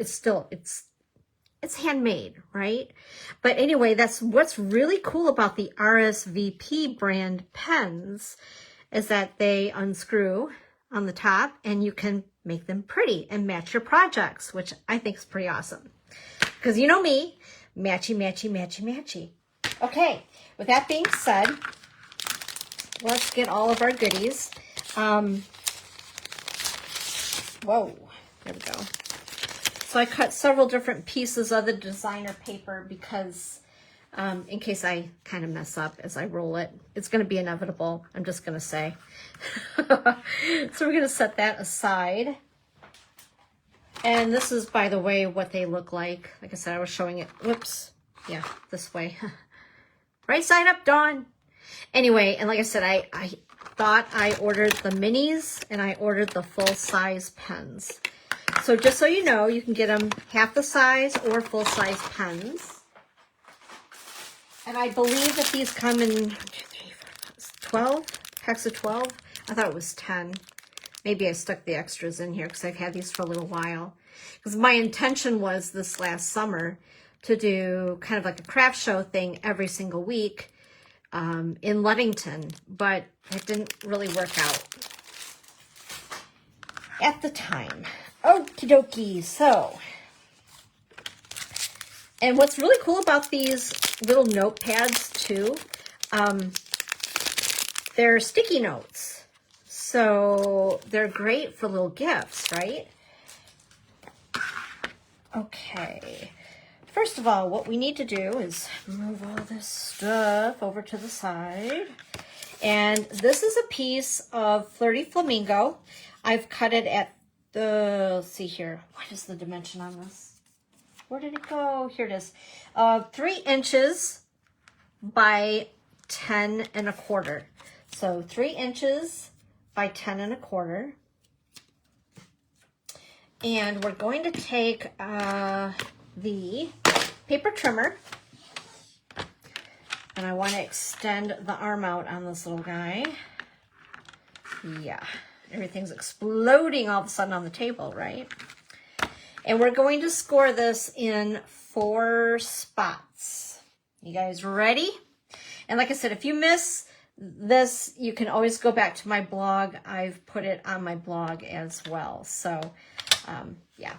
handmade, right? But anyway, that's what's really cool about the RSVP brand pens is that they unscrew on the top and you can make them pretty and match your projects, which I think is pretty awesome. Because you know me, matchy, matchy, matchy, matchy. Okay, with that being said, let's get all of our goodies. Whoa, there we go. So I cut several different pieces of the designer paper because in case I kind of mess up as I roll it, it's going to be inevitable, I'm just going to say. So we're going to set that aside. And this is, by the way, what they look like. Like I said, I was showing it. Whoops. Yeah, this way. Right side up, Dawn. Anyway, and like I said, I thought I ordered the minis and I ordered the full-size pens. So just so you know, you can get them half the size or full-size pens. And I believe that these come in 12, packs of 12. I thought it was 10. Maybe I stuck the extras in here because I've had these for a little while. Because my intention was this last summer to do kind of like a craft show thing every single week in Ludington. But it didn't really work out at the time. Okie dokie. So, and what's really cool about these little notepads too, they're sticky notes. So they're great for little gifts, right? Okay. First of all, what we need to do is move all this stuff over to the side. And this is a piece of Flirty Flamingo. I've cut it at the, let's see here. What is the dimension on this? Where did it go? Here it is. 3 inches by 10 1/4. So 3 inches by 10 1/4. And we're going to take the paper trimmer. And I want to extend the arm out on this little guy. Yeah, everything's exploding all of a sudden on the table, right? And we're going to score this in 4 spots. You guys ready? And like I said, if you miss this, you can always go back to my blog. I've put it on my blog as well. So, yeah.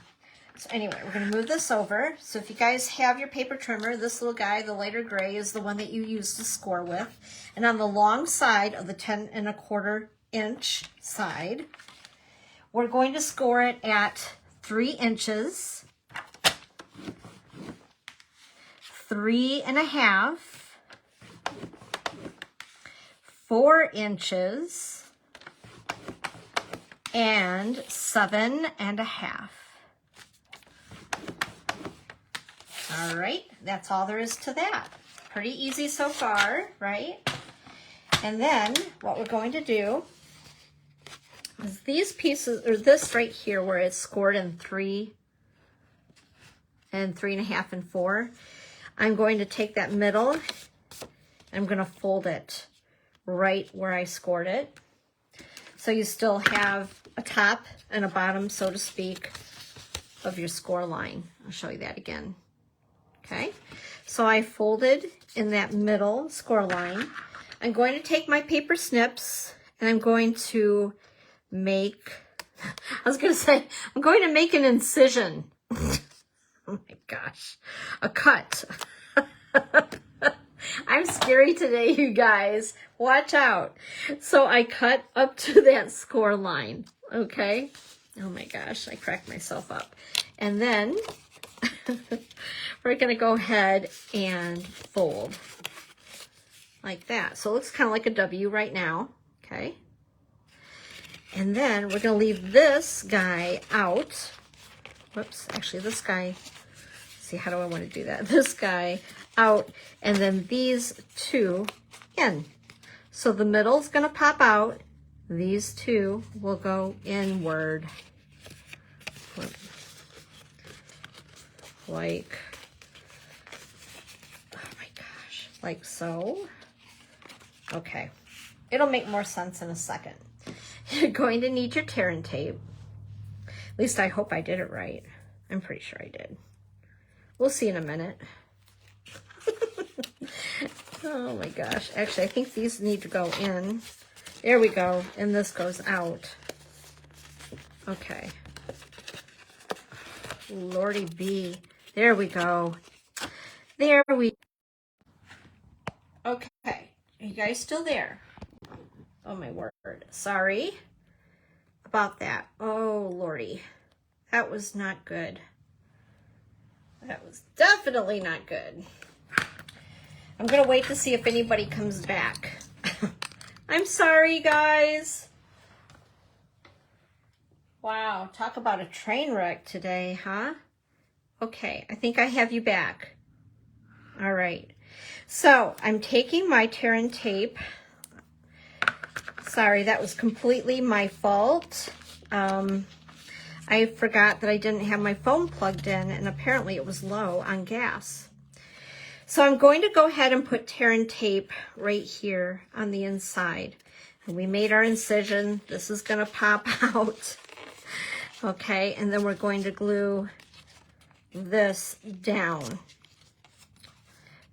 So anyway, we're going to move this over. So if you guys have your paper trimmer, this little guy, the lighter gray, is the one that you use to score with. And on the long side of the 10 1/4 inch side, we're going to score it at 3 inches, 3 1/2, 4 inches, and 7.5. All right, that's all there is to that. Pretty easy so far, right? And then what we're going to do is these pieces, or this right here where it's scored in 3 and 3.5 and 4, I'm going to take that middle and I'm going to fold it right where I scored it. So you still have a top and a bottom, so to speak, of your score line. I'll show you that again. Okay, so I folded in that middle score line. I'm going to take my paper snips and I'm going to make, I was going to say, I'm going to make an incision. Oh my gosh, a cut. I'm scary today, you guys. Watch out. So I cut up to that score line, okay? Oh my gosh, I cracked myself up. And then we're going to go ahead and fold like that. So it looks kind of like a W right now, okay? And then we're going to leave this guy out. Whoops, actually this guy, see, how do I want to do that? This guy out, and then these two in. So the middle's going to pop out. These two will go inward. Like, oh my gosh, like so. Okay, it'll make more sense in a second. You're going to need your tear and tape. At least I hope I did it right. I'm pretty sure I did. We'll see in a minute. Oh my gosh. Actually, I think these need to go in. There we go. And this goes out. Okay. Lordy B. There we go. There we Okay. Are you guys still there? Oh my word. Sorry about that. Oh Lordy. That was not good. That was definitely not good. I'm going to wait to see if anybody comes back. I'm sorry, guys. Wow, talk about a train wreck today, huh? Okay, I think I have you back. All right. So I'm taking my tear and tape. Sorry, that was completely my fault. I forgot that I didn't have my phone plugged in, and apparently it was low on gas. So I'm going to go ahead and put tear and tape right here on the inside. And we made our incision. This is going to pop out. Okay, and then we're going to glue this down.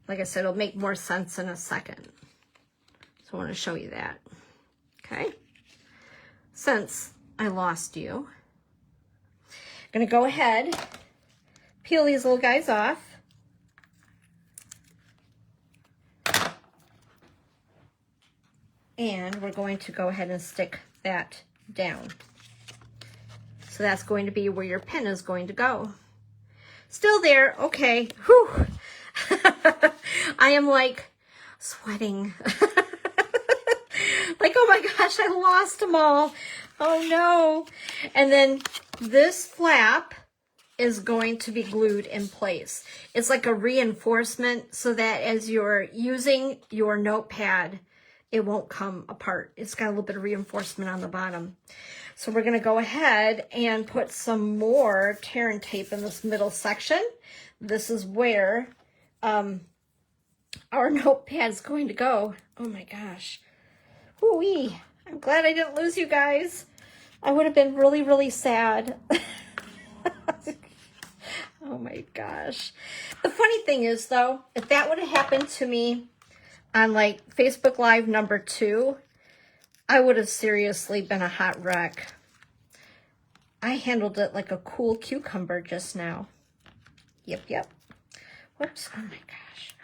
Like I said, it'll make more sense in a second. So I want to show you that. Okay, since I lost you, I'm going to go ahead, peel these little guys off. And we're going to go ahead and stick that down. So that's going to be where your pen is going to go. Still there, okay. Whew. I am like sweating. Like, oh my gosh, I lost them all. Oh no. And then this flap is going to be glued in place. It's like a reinforcement so that as you're using your notepad, it won't come apart. It's got a little bit of reinforcement on the bottom. So we're going to go ahead and put some more tear and tape in this middle section. This is where our notepad's going to go. Oh my gosh. Woo-wee. I'm glad I didn't lose you guys. I would have been really, really sad. Oh my gosh. The funny thing is, though, if that would have happened to me on like Facebook Live number 2, I would have seriously been a hot wreck. I handled it like a cool cucumber just now. Yep, yep. Whoops. Oh my gosh.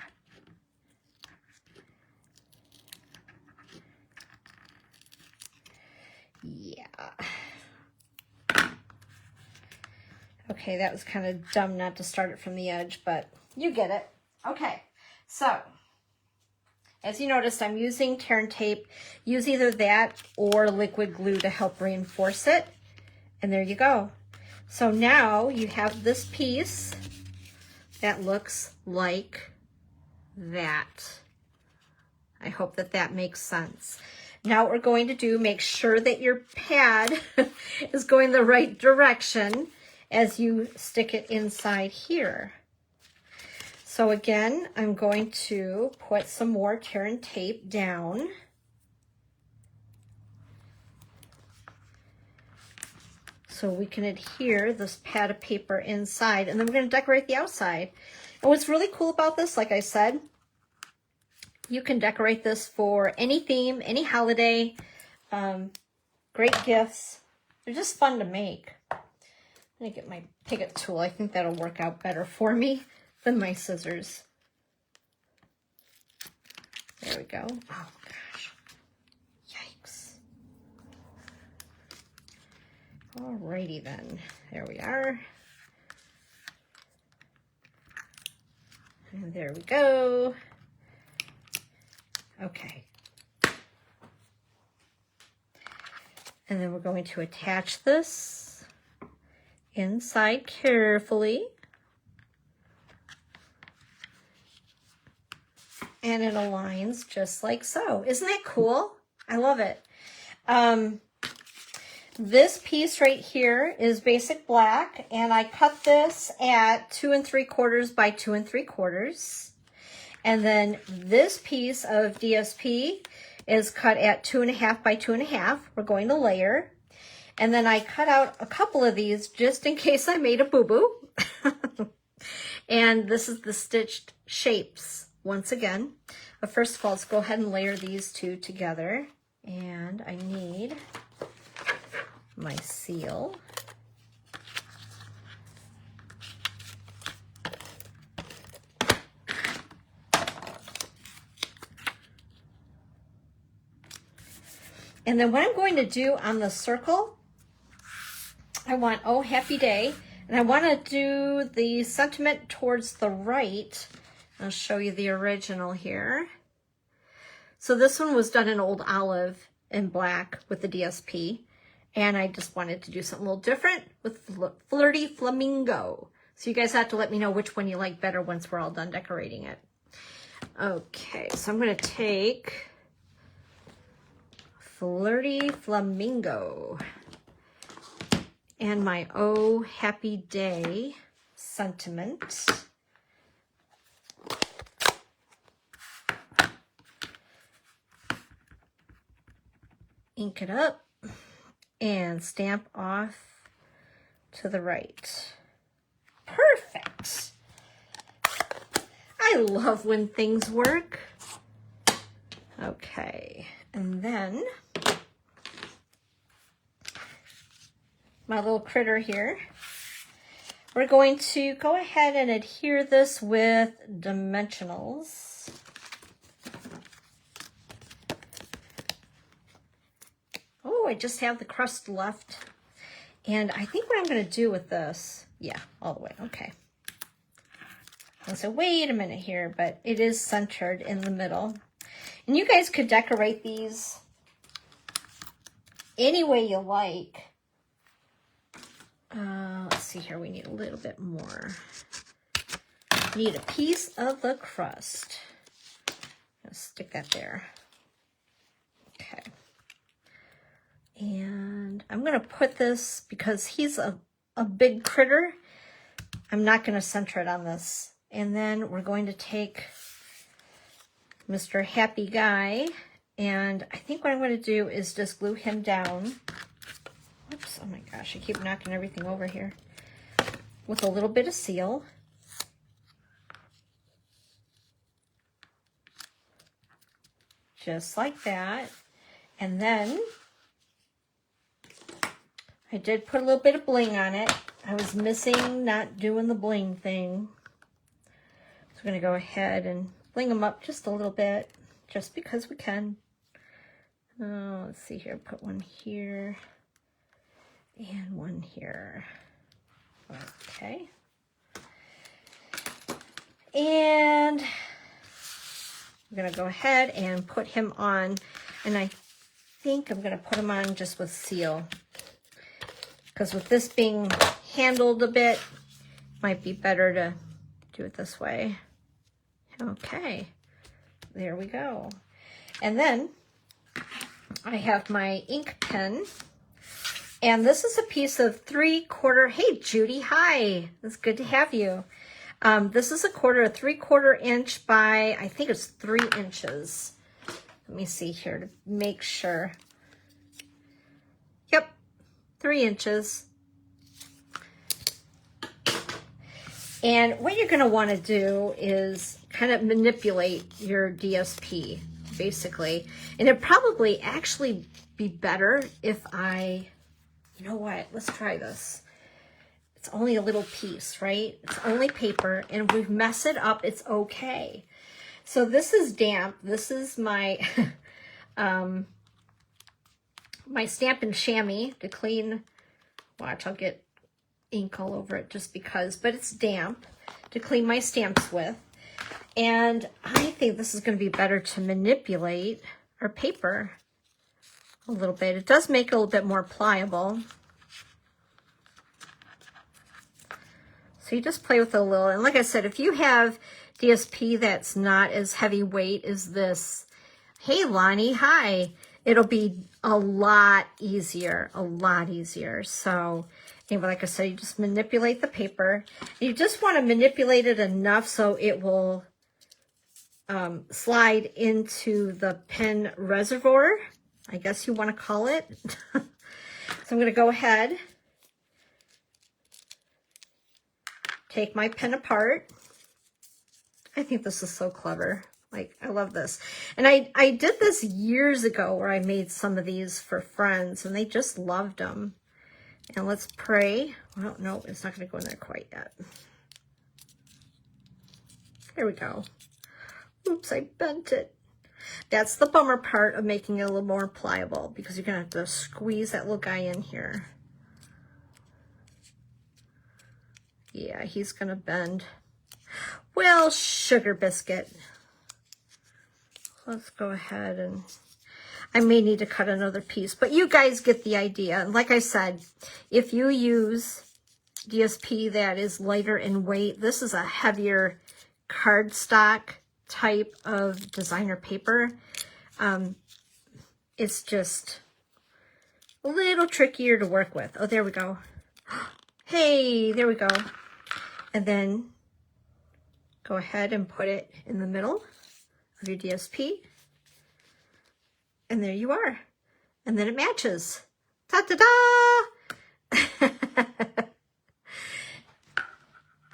Yeah. Okay, that was kind of dumb not to start it from the edge, but you get it. Okay, so As you noticed, I'm using tear and tape. Use either that or liquid glue to help reinforce it. And there you go. So now you have this piece that looks like that. I hope that that makes sense. Now what we're going to do, make sure that your pad is going the right direction as you stick it inside here. So again, I'm going to put some more tear and tape down. So we can adhere this pad of paper inside, and then we're going to decorate the outside. And what's really cool about this, like I said, you can decorate this for any theme, any holiday. Great gifts. They're just fun to make. I'm going to get my Pigget tool. I think that'll work out better for me than my scissors. There we go. Oh gosh. Yikes. Alrighty then. There we are. And there we go. Okay. And then we're going to attach this inside carefully. And it aligns just like so. Isn't that cool? I love it. This piece right here is basic black, and I cut this at 2 3/4 by 2 3/4. And then this piece of DSP is cut at 2 1/2 by 2 1/2. We're going to layer. And then I cut out a couple of these just in case I made a boo-boo. And this is the stitched shapes once again. But first of all, let's go ahead and layer these two together. And I need my seal. And then what I'm going to do on the circle, I want, oh, happy day. And I want to do the sentiment towards the right. I'll show you the original here. So this one was done in Old Olive in black with the DSP. And I just wanted to do something a little different with Flirty Flamingo. So you guys have to let me know which one you like better once we're all done decorating it. Okay, so I'm going to take Flirty Flamingo and my Oh Happy Day sentiment. Ink it up and stamp off to the right. Perfect. I love when things work. Okay, and then my little critter here. We're going to go ahead and adhere this with dimensionals. Oh, I just have the crust left. And I think what I'm going to do with this, yeah, all the way, okay. And so wait a minute here, but it is centered in the middle. And you guys could decorate these any way you like. Let's see here, we need a little bit more. Need a piece of the crust. Let's stick that there. Okay. And I'm going to put this, because he's a big critter, I'm not going to center it on this. And then we're going to take Mr. Happy Guy, and I think what I'm going to do is just glue him down. Oops, oh my gosh, I keep knocking everything over here. With a little bit of seal. Just like that. And then I did put a little bit of bling on it. I was missing not doing the bling thing. So we're going to go ahead and bling them up just a little bit, just because we can. Let's see here, put one here and one here. Okay. And I'm going to go ahead and put him on, and I think I'm going to put him on just with seal, because with this being handled a bit, might be better to do it this way. Okay, there we go. And then I have my ink pen, and this is a piece of 3/4. Hey, Judy, hi. It's good to have you. This is a 3/4 inch by, I think it's 3 inches. Let me see here to make sure. Yep, 3 inches. And what you're going to want to do is kind of manipulate your DSP, basically. And it'd probably actually be better if you know what, let's try this. It's only a little piece, right? It's only paper, and if we mess it up, it's okay. So this is damp. This is my my Stampin' chamois to clean. Watch, I'll get ink all over it just because, but it's damp to clean my stamps with. And I think this is going to be better to manipulate our paper a little bit. It does make it a little bit more pliable. So you just play with it a little. And like I said, if you have DSP that's not as heavyweight as this, hey Lonnie, hi, it'll be a lot easier, So anyway, like I said, you just manipulate the paper. You just want to manipulate it enough so it will slide into the pen reservoir, I guess you want to call it. So I'm going to go ahead, take my pen apart. I think this is so clever. Like, I love this. And I did this years ago where I made some of these for friends, and they just loved them. And let's pray. Well, no, it's not going to go in there quite yet. There we go. Oops, I bent it. That's the bummer part of making it a little more pliable, because you're going to have to squeeze that little guy in here. Yeah, he's going to bend. Well, sugar biscuit. Let's go ahead, and I may need to cut another piece, but you guys get the idea. Like I said, if you use DSP that is lighter in weight, this is a heavier cardstock type of designer paper. It's just a little trickier to work with. Oh, there we go. Hey, there we go. And then go ahead and put it in the middle of your DSP. And there you are. And then it matches. Ta-da-da!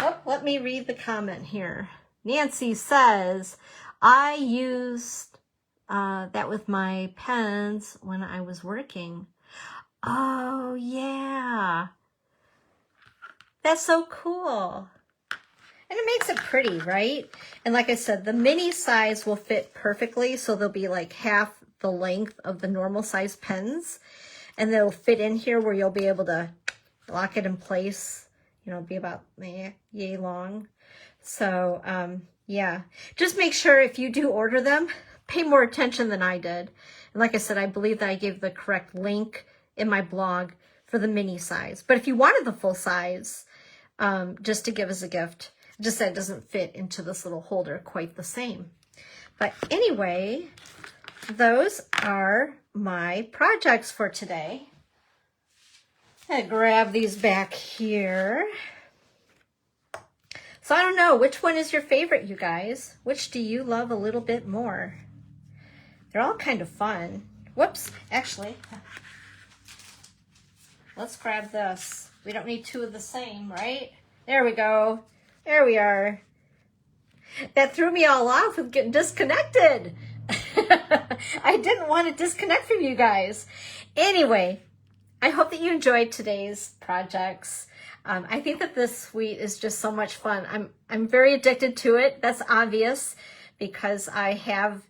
Oh, let me read the comment here. Nancy says, I used that with my pens when I was working. Oh, yeah. That's so cool. And it makes it pretty, right? And like I said, the mini size will fit perfectly. So they'll be like half the length of the normal size pens. And they'll fit in here where you'll be able to lock it in place. You know, be about yay long. So, yeah. Just make sure if you do order them, pay more attention than I did. And like I said, I believe that I gave the correct link in my blog for the mini size. But if you wanted the full size, just to give as a gift, just that it doesn't fit into this little holder quite the same. But anyway, those are my projects for today. I'm gonna grab these back here. So I don't know, which one is your favorite, you guys? Which do you love a little bit more? They're all kind of fun. Whoops, actually, let's grab this. We don't need two of the same, right? There we go. There we are. That threw me all off with getting disconnected. I didn't want to disconnect from you guys. Anyway, I hope that you enjoyed today's projects. I think that this suite is just so much fun. I'm very addicted to it. That's obvious because I have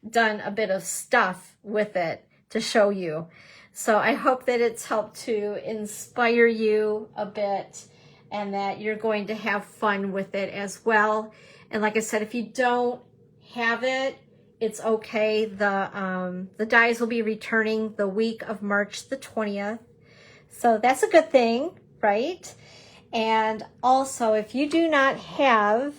done a bit of stuff with it to show you. So I hope that it's helped to inspire you a bit and that you're going to have fun with it as well. And like I said, if you don't have it, it's okay. The dies will be returning the week of March the 20th. So that's a good thing, right? And also, if you do not have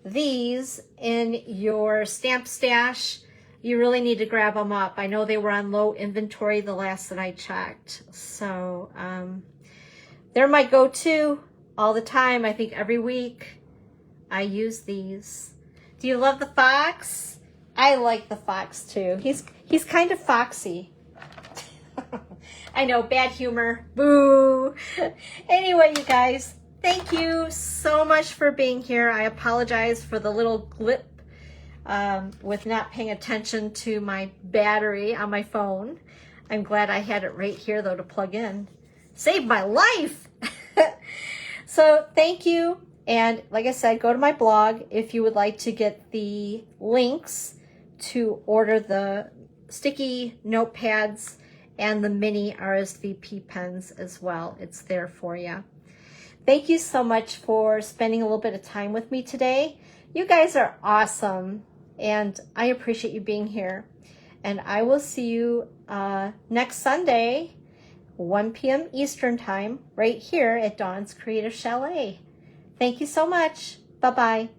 these in your stamp stash, you really need to grab them up. I know they were on low inventory the last that I checked. So they're my go-to all the time. I think every week I use these. Do you love the fox? I like the fox too. He's kind of foxy. I know, bad humor. Boo. Anyway, you guys, thank you so much for being here. I apologize for the little glip with not paying attention to my battery on my phone. I'm glad I had it right here though to plug in. Saved my life. So thank you. And like I said, go to my blog if you would like to get the links to order the sticky notepads and the mini RSVP pens as well. It's there for you. Thank you so much for spending a little bit of time with me today. You guys are awesome, and I appreciate you being here. And I will see you next Sunday, 1 p.m. Eastern Time, right here at Dawn's Creative Chalet. Thank you so much. Bye-bye.